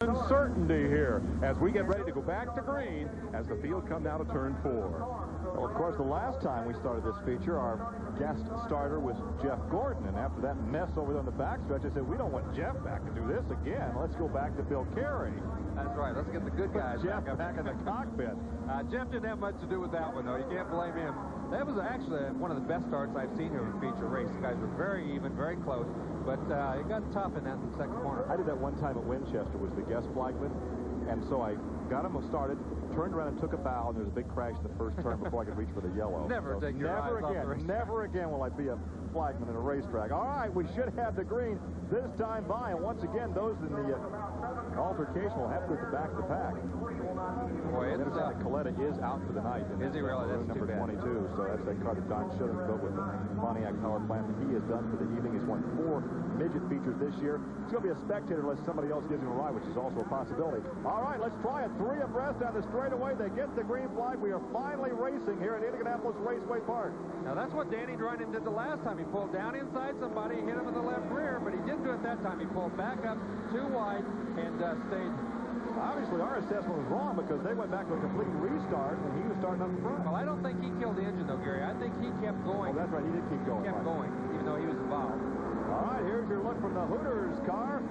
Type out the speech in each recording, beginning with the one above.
Uncertainty here as we get ready to go back to green as the field come down to turn 4. Well, of course, the last time we started this feature, our guest starter was Jeff Gordon, and after that mess over there on the backstretch, I said, we don't want Jeff back to do this again. Let's go back to Bill Carey. That's right. Let's get the good guys Jeff back in the cockpit. Jeff didn't have much to do with that one, though. You can't blame him. That was actually one of the best starts I've seen here in a feature race. The guys were very even, very close, but it got tough in that second corner. I did that one time at Winchester, was the guest flagman, and so I got him started, turned around and took a bow, and there was a big crash in the first turn before I could reach for the yellow. Never take your eyes off the racetrack. Never again will I be a flagman in a racetrack. All right, we should have the green this time by, and once again, those in the altercation will have to go to the back of the pack. Boy, it's Coletta is out for the night. Is he really? That's number too bad. 22, so that's that car that Don Schilling built with the Pontiac power plant. He is done for the evening. He's won 4 midget features this year. He's going to be a spectator unless somebody else gives him a ride, which is also a possibility. All right, let's try it. 3 abreast down the straightaway. They get the green flag. We are finally racing here at Indianapolis Raceway Park. Now, that's what Danny Drunnen did the last time. He pulled down inside somebody, hit him in the left rear, but he didn't do it that time. He pulled back up too wide and stayed. Obviously, our assessment was wrong because they went back to a complete restart and he was starting up front. Well, I don't think he killed the engine, though, Gary. I think he kept going. Oh, that's right. He did keep going. He kept going, even though he was involved. All right, here's your look from the Hooters car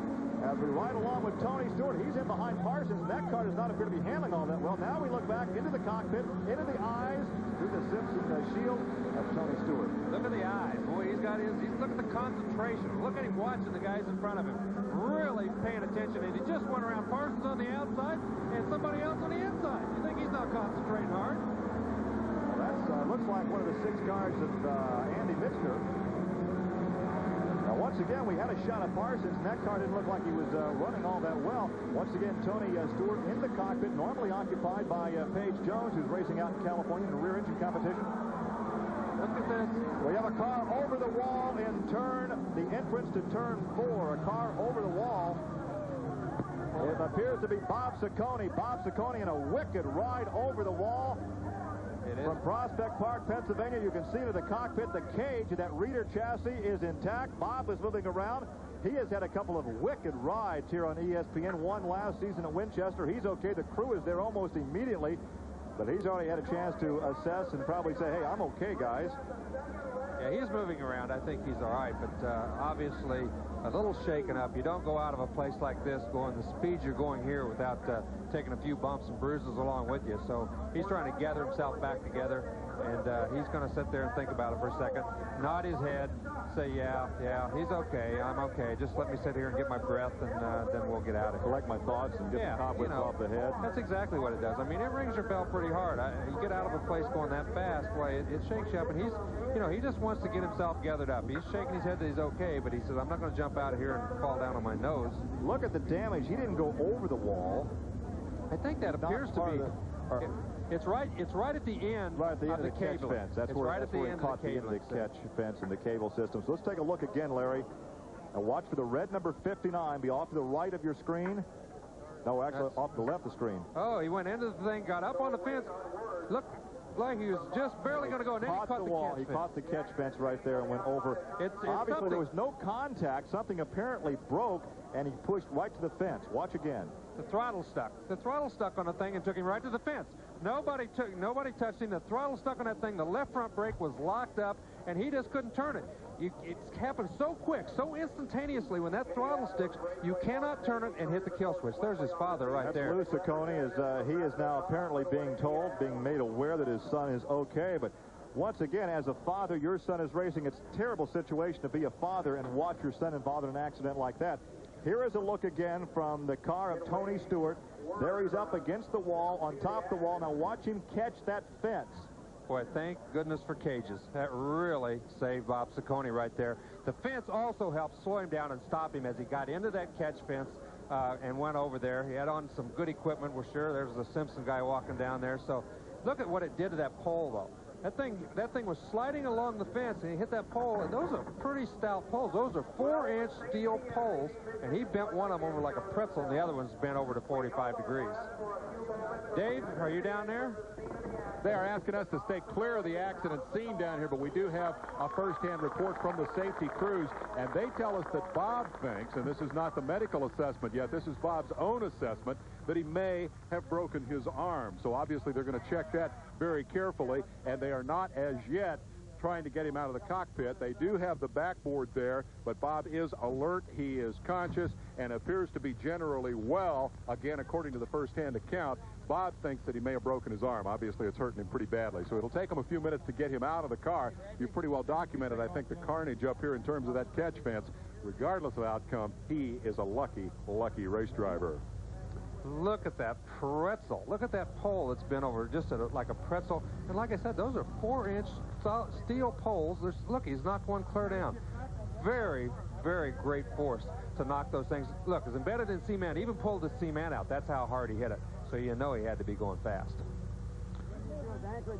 as we ride along with Tony Stewart. He's in behind Parsons, and that car does not appear to be handling all that well. Now we look back into the cockpit, into the eyes, through the Simpson shield of Tony Stewart. Look at the eyes. Boy, look at the concentration. Look at him watching the guys in front of him. Really paying attention, and he just went around Parsons on the outside and somebody else on the inside. You think he's not concentrating hard? Well, that looks like one of the 6 cars of Andy Mitzner. Now, once again, we had a shot of Parsons, and that car didn't look like he was running all that well. Once again, Tony Stewart in the cockpit, normally occupied by Paige Jones, who's racing out in California in the rear engine competition. Look at this. We have a car over the wall in the entrance to turn 4. A car over the wall. It appears to be Bob Ciconi. Bob Ciconi in a wicked ride over the wall. From Prospect Park, Pennsylvania, you can see to the cockpit, the cage of that reader chassis is intact. Bob is moving around. He has had a couple of wicked rides here on ESPN. One last season at Winchester. He's okay. The crew is there almost immediately. But he's already had a chance to assess and probably say, hey, I'm okay, guys. Yeah, he's moving around. I think he's all right, but obviously a little shaken up. You don't go out of a place like this going the speed you're going here without taking a few bumps and bruises along with you. So he's trying to gather himself back together, and he's going to sit there and think about it for a second, nod his head, say, yeah, he's okay, I'm okay. Just let me sit here and get my breath, and then we'll get out of here. Collect my thoughts and get the cobwebs off the head. That's exactly what it does. I mean, it rings your bell pretty hard. You get out of a place going that fast, boy, it shakes you up, and he just wants to get himself gathered up. He's shaking his head that he's okay, but he says, I'm not going to jump out of here and fall down on my nose. Look at the damage. He didn't go over the wall. I think that appears to be... It's right at the end of the catch cable fence. That's where it caught the end of the catch fence and the cable system. So let's take a look again, Larry. And watch for the red number 59 be off to the right of your screen. No, actually off to the left of the screen. Oh, he went into the thing, got up on the fence. Look like he was just barely going to go, and then he caught the wall. He caught the catch fence right there and went over. Obviously, there was no contact. Something apparently broke, and he pushed right to the fence. Watch again. The throttle stuck. The throttle stuck on the thing and took him right to the fence. Nobody touched him. The throttle stuck on that thing. The left front brake was locked up, and he just couldn't turn it. It happened so quick, so instantaneously. When that throttle sticks, you cannot turn it and hit the kill switch. There's his father right there. Lou Ciconi he is now apparently being made aware that his son is okay. But once again, as a father, your son is racing. It's a terrible situation to be a father and watch your son involved in an accident like that. Here is a look again from the car of Tony Stewart. There he's up against the wall, on top of the wall. Now watch him catch that fence. Boy, thank goodness for cages. That really saved Bob Ciconi right there. The fence also helped slow him down and stop him as he got into that catch fence and went over there. He had on some good equipment, we're sure. There's the Simpson guy walking down there. So look at what it did to that pole, though. That thing was sliding along the fence, and he hit that pole, and those are pretty stout poles. Those are 4-inch steel poles, and he bent one of them over like a pretzel, and the other one's bent over to 45 degrees. Dave, are you down there? They are asking us to stay clear of the accident scene down here, but we do have a first-hand report from the safety crews, and they tell us that Bob thinks, and this is not the medical assessment yet, this is Bob's own assessment, that he may have broken his arm. So obviously they're going to check that very carefully, and they are not as yet trying to get him out of the cockpit. They do have the backboard there, but Bob is alert, he is conscious, and appears to be generally well. Again, according to the first-hand account, Bob thinks that he may have broken his arm. Obviously, it's hurting him pretty badly, so it'll take him a few minutes to get him out of the car. You've pretty well documented, I think, the carnage up here in terms of that catch fence. Regardless of outcome, he is a lucky, lucky race driver. Look at that pretzel. Look at that pole that's been over just like a pretzel. And like I said, those are 4-inch steel poles. Look, he's knocked one clear down. Very, very great force to knock those things. Look, it's embedded in cement. Even pulled the cement out. That's how hard he hit it. So you know he had to be going fast.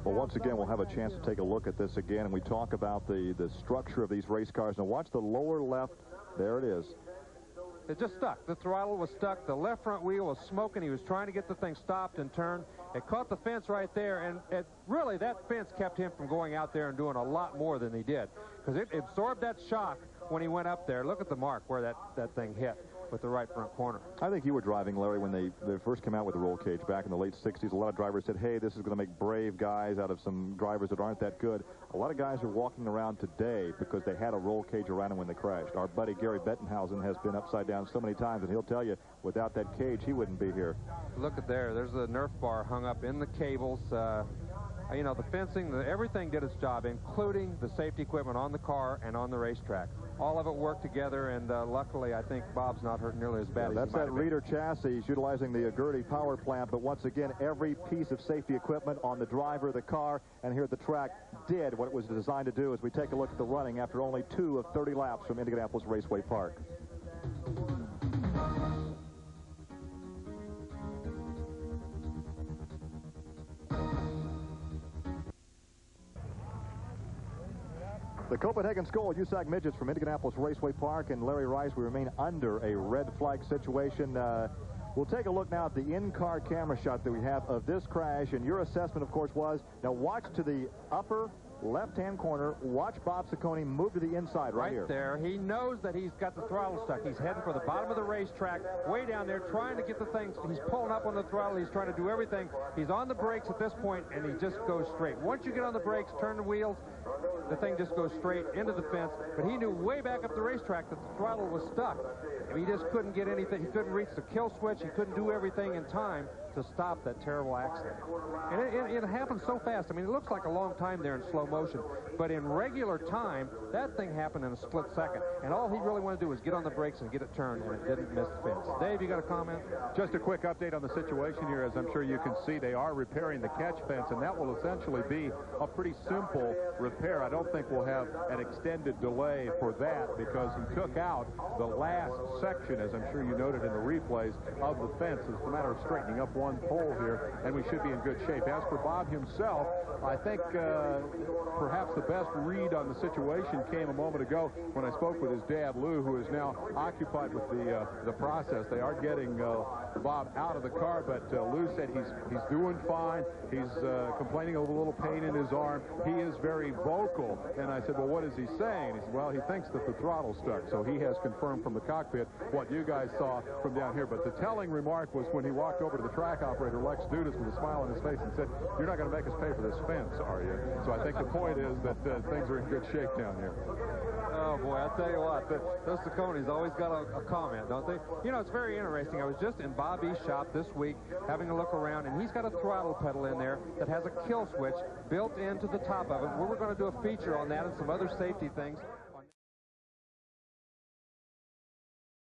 Well, once again, we'll have a chance to take a look at this again, and we talk about the structure of these race cars. Now, watch the lower left. There it is. It just stuck. The throttle was stuck. The left front wheel was smoking. He was trying to get the thing stopped and turned. It caught the fence right there, and really that fence kept him from going out there and doing a lot more than he did, because it absorbed that shock when he went up there. Look at the mark where that thing hit with the right front corner. I think you were driving, Larry, when they first came out with the roll cage back in the late 60s. A lot of drivers said, hey, this is going to make brave guys out of some drivers that aren't that good. A lot of guys are walking around today because they had a roll cage around them when they crashed. Our buddy Gary Bettenhausen has been upside down so many times, and he'll tell you, without that cage, he wouldn't be here. Look at there. There's a Nerf bar hung up in the cables. You know, the fencing, everything did its job, including the safety equipment on the car and on the racetrack. All of it worked together, and luckily, I think Bob's not hurt nearly as bad as he might have been. That's that Reader chassis. He's utilizing the Gertie power plant, but once again, every piece of safety equipment on the driver of the car and here at the track did what it was designed to do as we take a look at the running after only 2 of 30 laps from Indianapolis Raceway Park. The Copenhagen Skull USAC Midgets from Indianapolis Raceway Park and Larry Rice, we remain under a red flag situation. We'll take a look now at the in-car camera shot that we have of this crash, and your assessment, of course, was, now watch to the upper left-hand corner. Watch Bob Ciconi move to the inside right here. Right there. He knows that he's got the throttle stuck. He's heading for the bottom of the racetrack, way down there, trying to get the thing. He's pulling up on the throttle. He's trying to do everything. He's on the brakes at this point, and he just goes straight. Once you get on the brakes, turn the wheels, the thing just goes straight into the fence. But he knew way back up the racetrack that the throttle was stuck. And he just couldn't get anything. He couldn't reach the kill switch. He couldn't do everything in time to stop that terrible accident. And it happened so fast. I mean, it looks like a long time there in slow motion, but in regular time, that thing happened in a split second. And all he really wanted to do was get on the brakes and get it turned, and it didn't miss the fence. Dave, you got a comment? Just a quick update on the situation here. As I'm sure you can see, they are repairing the catch fence, and that will essentially be a pretty simple repair. I don't think we'll have an extended delay for that, because he took out the last section, as I'm sure you noted in the replays, of the fence. It's a matter of straightening up one pole here, and we should be in good shape. As for Bob himself, I think perhaps the best read on the situation came a moment ago when I spoke with his dad, Lou, who is now occupied with the process. They are getting Bob out of the car, but Lou said he's doing fine. He's complaining of a little pain in his arm. He is very vocal, and I said, well, what is he saying? He said, well, he thinks that the throttle's stuck, so he has confirmed from the cockpit what you guys saw from down here. But the telling remark was when he walked over to the track operator, Lex Dudas, with a smile on his face, and said, you're not going to make us pay for this fence, are you? So I think the point is that things are in good shape down here. Oh, boy, I'll tell you what, those Ciconis always got a comment, don't they? You know, it's very interesting. I was just in Bobby's shop this week having a look around, and he's got a throttle pedal in there that has a kill switch built into the top of it. We were going to do a feature on that and some other safety things.